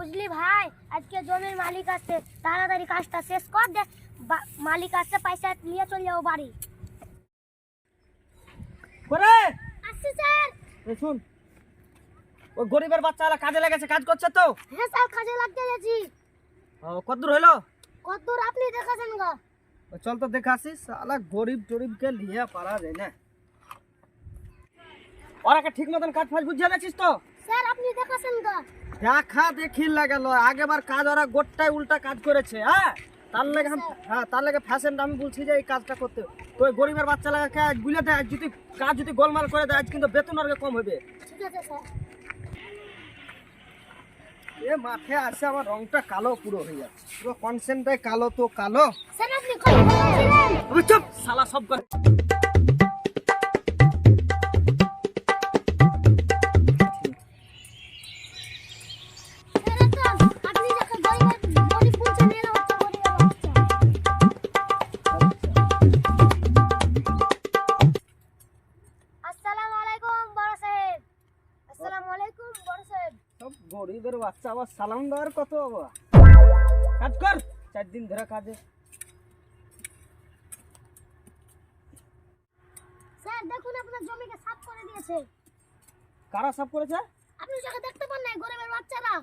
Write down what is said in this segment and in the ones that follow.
বুঝলি ভাই, আজকে জমির মালিক আসছে, তাড়াতাড়ি কাজটা শেষ কর দে। মালিক আসছে, পয়সা নিয়ে চলে যাবো বাড়ি। করে আসছি স্যার। শুন, ওই গরিবের বাচ্চারা কাজে লেগেছে, কাজ করছে তো? হ্যাঁ স্যার, কাজে লাগতে গেছি। কতদূর হইলো? কতদূর আপনি দেখাছেন গা? চল তো দেখাছিস, শালা গরিব টরিবকে নিয়ে পারা যায় না। ওরাকে ঠিক মতন কাজ ফাজ বুঝিয়ে গেছিস তো? স্যার আপনি দেখাছেন গা? দেখা দেখি লাগালো, আগেবার কাজ ওরা গোটাই উল্টা কাজ করেছে। হ্যাঁ, তার লাগে ফ্যাশনটা আমি বলছি যে এই কাজটা করতে। তো ওই গরিবের বাচ্চা লাগাকে আজ বুঝে দেয়, যদি কাজ যদি গোলমাল করে দেয়, আজ কিন্তু বেতন আর কম হবে। ঠিক আছে স্যার। এ মাঠে আসে আমার রংটা কালো পুরো হয়ে যাচ্ছে, পুরো কনসেন্টটাই কালো তো কালো। স্যার আপনি কই বলছিলেন? চুপ শালা, সব করে আপনি যাকে গরিব বলছেন এরা হচ্ছে গরিবের বাচ্চা। আসসালামু আলাইকুম বড় সাহেব। আসসালামু আলাইকুম বড় সাহেব। সব গরিবের বাচ্চা আবার সালাম দেওয়ার কত বাবা। কাজ কর, 4 দিন ধরে কাজে। স্যার দেখুন, আপনার জমিকে সাফ করে দিয়েছে। কারা সাফ করেছে? আপনি যাকে দেখতে পান না, গরিবের বাচ্চারা।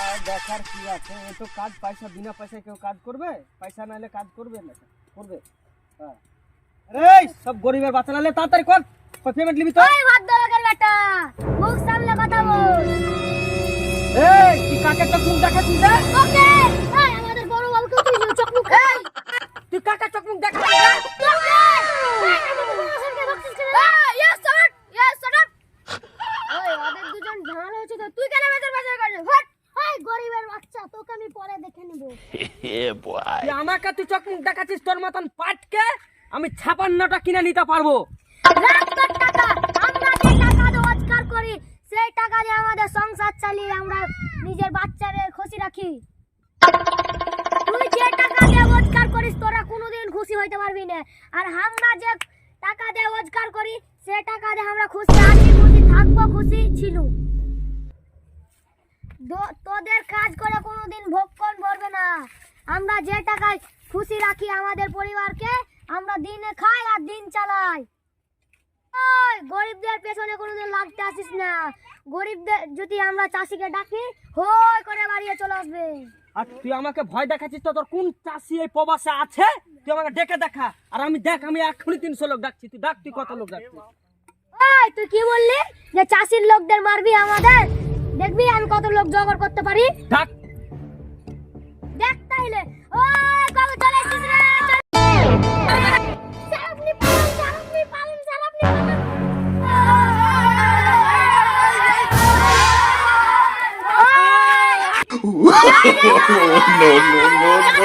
আর দেখার কি আছে, এ তো কাজ পয়সা, বিনা পয়সায় কেউ কাজ করবে? পয়সা নাইলে কাজ করবে না, করবে? হ্যাঁ, আরে সব গরিবের বাচ্চা নাইলে তাড়াতাড়ি কর, পেমেন্ট নিবি তো। ওই ভদ্রলোকের বেটা, মুখ সামলে কথা বল। এই তুই কাকে চোখ মুখ দেখাচ্ছিস রে? ওকে, এই আমাদের বড় বাবুকে তুই চকমুখ এই তুই কাকে চোখ মুখ দেখাচ্ছিস রে? ওকে, এই আমাদের বড় সাহেবকে বকছিস কেন? Yes sir, yes sir. ওই ওদের দুজন ঝামেলা হচ্ছে তো তুই কেন মেয়েদের বাজার করছিস? হট, এই গরিবের বাচ্চা, তোকে আমি পরে দেখে নিব। তুই আমাকে তুই চোখ মুখ দেখাচ্ছিস, তোর মতন পাটকে আমি 56টা কিনে নিতে পারবো। রাখ তোর টাকা, আমরা যে টাকা রোজগার করি সেই টাকা দিয়ে আমাদের সংসার চালিয়ে আমরা নিজের বাচ্চাদের খুশি রাখি। তুই যে টাকা দিয়ে রোজগার করিস তোরা কোনোদিন খুশি হইতে পারবি না, আর আমরা যে টাকা দিয়ে রোজগার করি সে টাকা দিয়ে আমরা খুশি আছি, খুশি থাকবো, খুশি ছিল। তোদের কাজ করে কোনোদিন ভোগ ভরবে না। আমরা যে টাকায় খুশি রাখি আমাদের পরিবারকে, আমরা দিনে খাই আর দিন চালাই। ওই গরিবদের পেছনে কোনোদিন লাগতে আসিস না। গরিবদের যদি আমরা চাষিকে ডাকি, হই করে বাড়িয়ে চলে আসবে। আর তুই আমাকে ভয় দেখাচ্ছিস তো? তোর কোন চাষি এই প্রবাসে আছে? তুই আমাকে ডেকে দেখা, আর আমি দেখ, আমি এখনই 300 লোক ডাকছি। তুই ডাক, তুই কত লোক ডাকছিস? ওই তুই কি বললি যে চাষির লোকদের মারবি আমাদের? দেখবি আমি কত লোক জোগাড় করতে পারি। ডাক। দেখ তাইলে। ওই বাবু চলে এসেছিস রে, চল। স্যার আপনি পালন, স্যার আপনি পালন, স্যার আপনি পালন। no, no, no, no.